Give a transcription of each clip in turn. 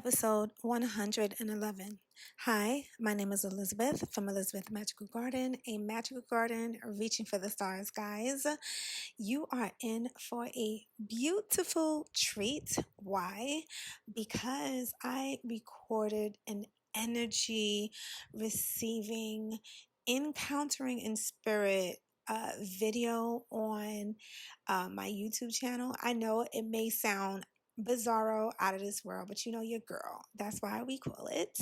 episode 111. Hi, my name is Elizabeth from Elizabeth Magical Garden, a magical garden reaching for the stars, guys. You are in for a beautiful treat. Why? Because I recorded an energy receiving, encountering in spirit video on my YouTube channel. I know it may sound bizarro, out of this world, but you know your girl. That's why we call it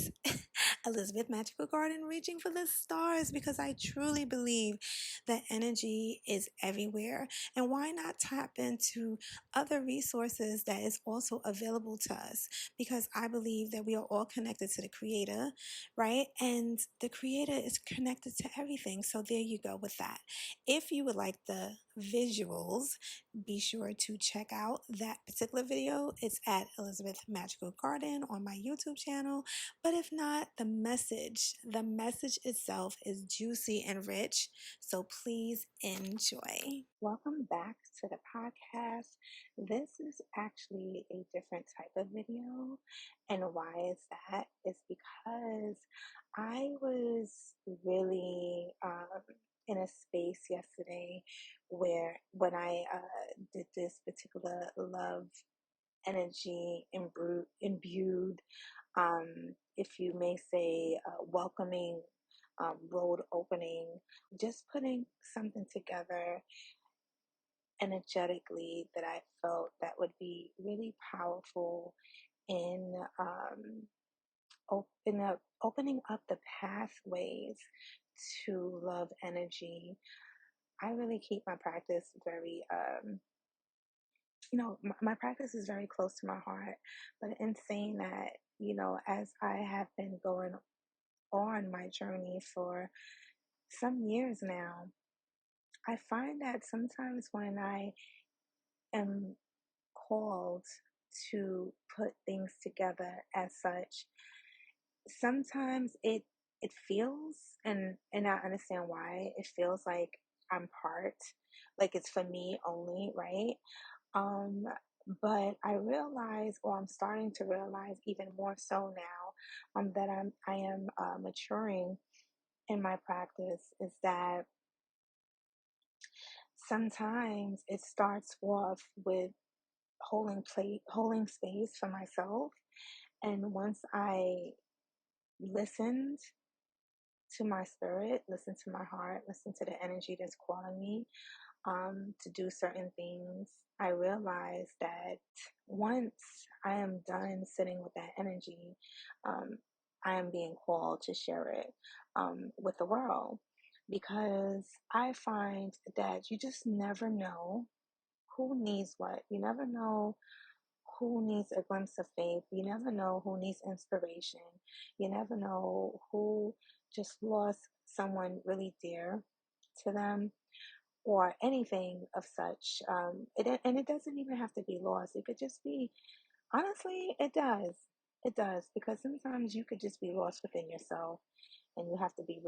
Elizabeth Magical Garden Reaching for the Stars, because I truly believe that energy is everywhere. And why not tap into other resources that is also available to us? Because I believe that we are all connected to the creator, right? And the creator is connected to everything. So there you go with that. If you would like the visuals, be sure to check out that particular video. It's at Elizabeth Magical Garden on my YouTube channel. But if not, the message itself is juicy and rich. So please enjoy. Welcome back to the podcast. This is actually a different type of video. And why is that? It's because I was really in a space yesterday where when I did this particular love energy imbued, if you may say, welcoming road opening, just putting something together energetically that I felt that would be really powerful in opening up the pathways to love energy. I really keep my practice very, my practice is very close to my heart. But in saying that, as I have been going on my journey for some years now, I find that sometimes when I am called to put things together as such, sometimes it feels, and I understand why it feels like I'm part, like it's for me only, right? Um, but I realize, or I'm starting to realize even more so now, that I am maturing in my practice, is that sometimes it starts off with holding space for myself, and once I listened to my spirit, listen to my heart, listen to the energy that's calling me to do certain things, I realized that once I am done sitting with that energy, um, I am being called to share it with the world. Because I find that you just never know who needs what. You never know who needs a glimpse of faith. You never know who needs inspiration. You never know who just lost someone really dear to them, or anything of such. And it doesn't even have to be lost. It could just be, honestly, it does. It does, because sometimes you could just be lost within yourself, and you have to be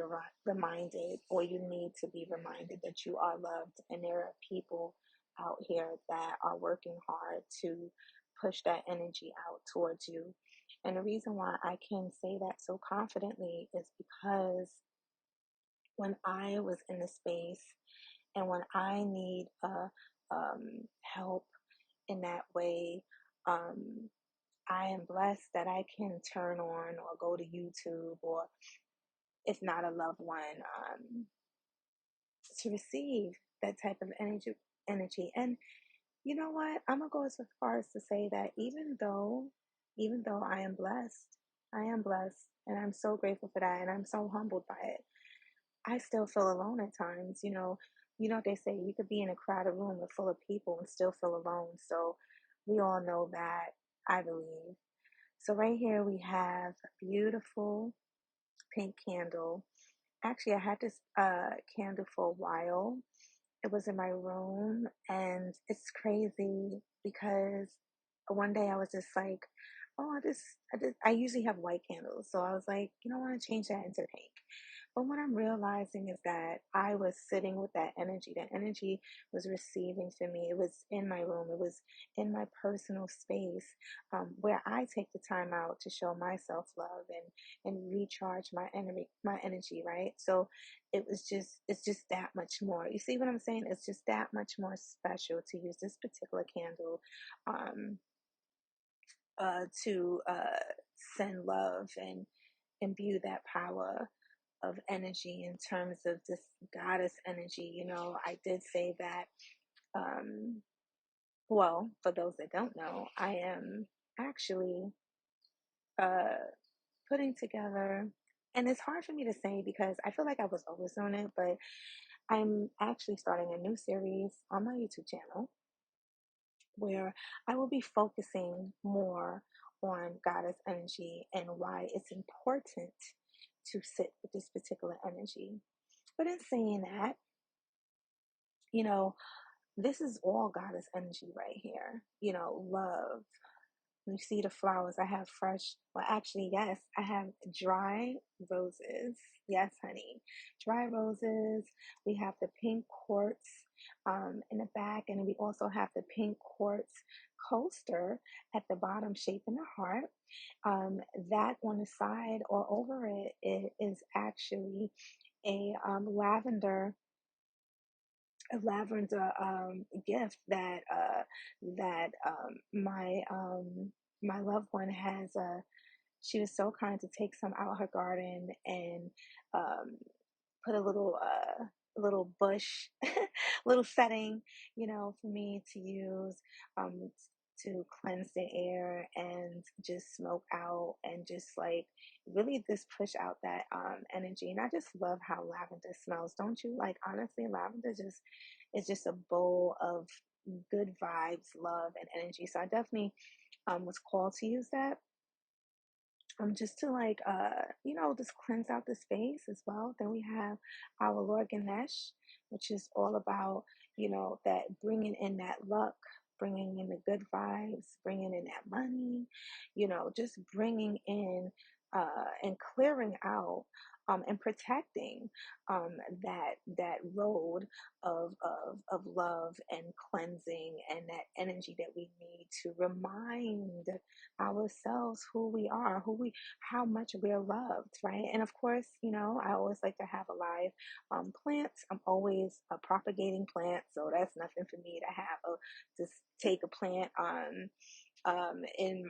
reminded, or you need to be reminded that you are loved, and there are people out here that are working hard to push that energy out towards you. And the reason why I can say that so confidently is because when I was in the space, and when I need help in that way, um, I am blessed that I can turn on or go to YouTube, or if not a loved one, to receive that type of energy. And you know what? I'm gonna go as far as to say that even though I am blessed, and I'm so grateful for that, and I'm so humbled by it. I still feel alone at times. They say you could be in a crowded room with full of people and still feel alone. So we all know that, I believe. So right here we have a beautiful pink candle. Actually, I had this candle for a while. It was in my room, and it's crazy because one day I was just like, oh, I usually have white candles, so I was like, I want to change that into pink. But what I'm realizing is that I was sitting with that energy. That energy was receiving from me. It was in my room. It was in my personal space, where I take the time out to show myself love and recharge my energy, right? So it's just that much more. You see what I'm saying? It's just that much more special to use this particular candle, um, to send love and imbue that power of energy in terms of this goddess energy. I did say that, um, well, for those that don't know, I am actually uh, putting together, and it's hard for me to say because I feel like I was always on it, but I'm actually starting a new series on my YouTube channel where I will be focusing more on goddess energy and why it's important to sit with this particular energy. But in saying that, you know, this is all goddess energy right here. Love. You see the flowers. I have fresh, well, actually, yes, I have dry roses. Yes, honey. Dry roses. We have the pink quartz in the back, and we also have the pink quartz coaster at the bottom, shaping a heart. That on the side or over it is actually a lavender gift that my loved one has. She was so kind to take some out her garden and um, put a little bush, little setting, for me to use, um, to cleanse the air and just smoke out and just like really just push out that energy. And I just love how lavender smells. Don't you? Like, honestly, lavender just is just a bowl of good vibes, love, and energy. So I definitely was called to use that, just to like just cleanse out the space as well. Then we have our Lord Ganesh, which is all about that bringing in that luck, bringing in the good vibes, bringing in that money, just bringing in and clearing out, and protecting, that road of love and cleansing and that energy that we need to remind ourselves who we are, how much we're loved, right? And of course, I always like to have a live plants. I'm always propagating plants, so that's nothing for me to have just take a plant in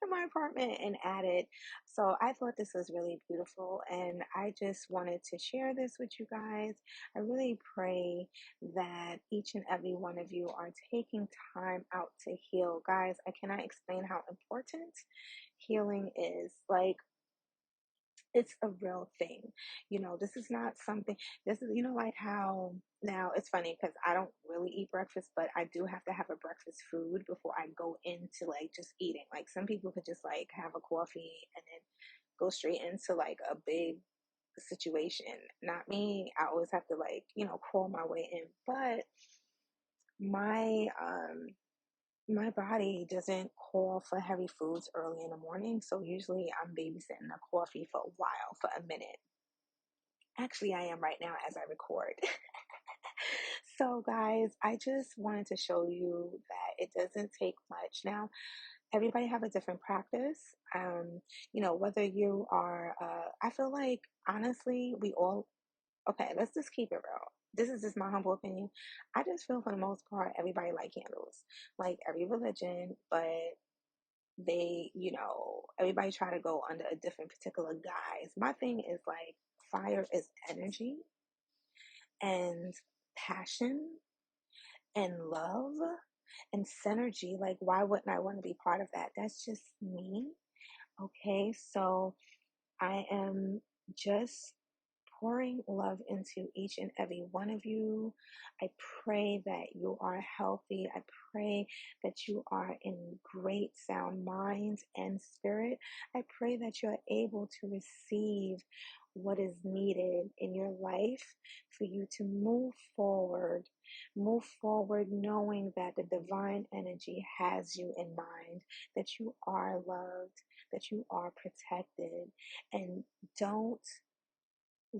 in my apartment and add it. So I thought this was really beautiful, and I just wanted to share this with you guys. I really pray that each and every one of you are taking time out to heal. Guys, I cannot explain how important healing is. Like, it's a real thing. This is not something, this is, like how, now it's funny because I don't really eat breakfast, but I do have to have a breakfast food before I go into like just eating. Like, some people could just like have a coffee and then go straight into like a big situation. Not me. I always have to like, crawl my way in. But my my body doesn't call for heavy foods early in the morning, so usually I'm babysitting a coffee for a while, for a minute. Actually, I am right now as I record. So, guys, I just wanted to show you that it doesn't take much. Now, everybody have a different practice. Whether you are, I feel like, honestly, we all, okay, let's just keep it real. This is just my humble opinion. I just feel for the most part, everybody like candles, like every religion, but everybody try to go under a different particular guise. My thing is like, fire is energy and passion and love and synergy. Like, why wouldn't I want to be part of that? That's just me. Okay, so I am just pouring love into each and every one of you. I pray that you are healthy. I pray that you are in great sound mind and spirit. I pray that you're able to receive what is needed in your life for you to move forward knowing that the divine energy has you in mind, that you are loved, that you are protected, and don't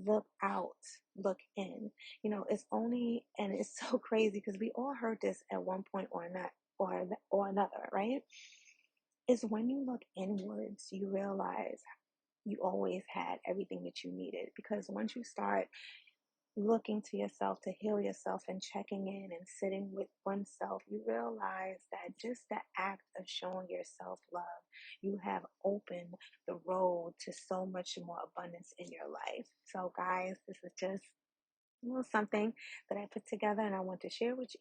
look out, look in. It's only, and it's so crazy because we all heard this at one point or not, or another, right? It's when you look inwards, you realize you always had everything that you needed. Because once you start looking to yourself to heal yourself and checking in and sitting with oneself, you realize that just the act of showing yourself love, you have opened the road to so much more abundance in your life. So, guys, this is just a little something that I put together and I want to share with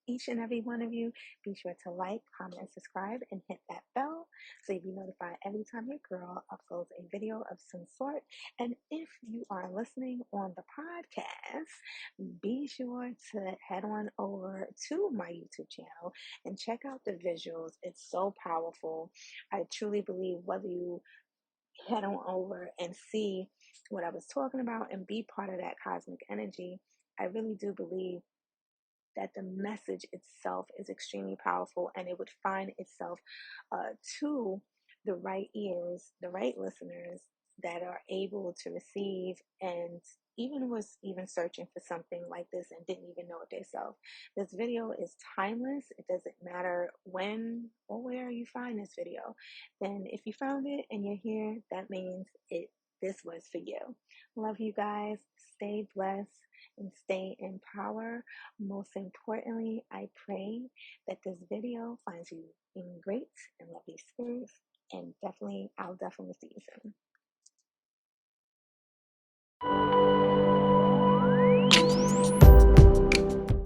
each and every one of you. Be sure to like, comment, subscribe, and hit that bell so you'll be notified every time your girl uploads a video of some sort. And if you are listening on the podcast, be sure to head on over to my YouTube channel and check out the visuals. It's so powerful. I truly believe whether you head on over and see what I was talking about and be part of that cosmic energy, I really do believe that the message itself is extremely powerful and it would find itself to the right ears, the right listeners that are able to receive and even was even searching for something like this and didn't even know it themselves. This video is timeless. It doesn't matter when or where you find this video. Then if you found it and you're here, that means this was for you. Love you guys. Stay blessed and stay in power. Most importantly, I pray that this video finds you in great and lovely spirits. And I'll definitely see you soon.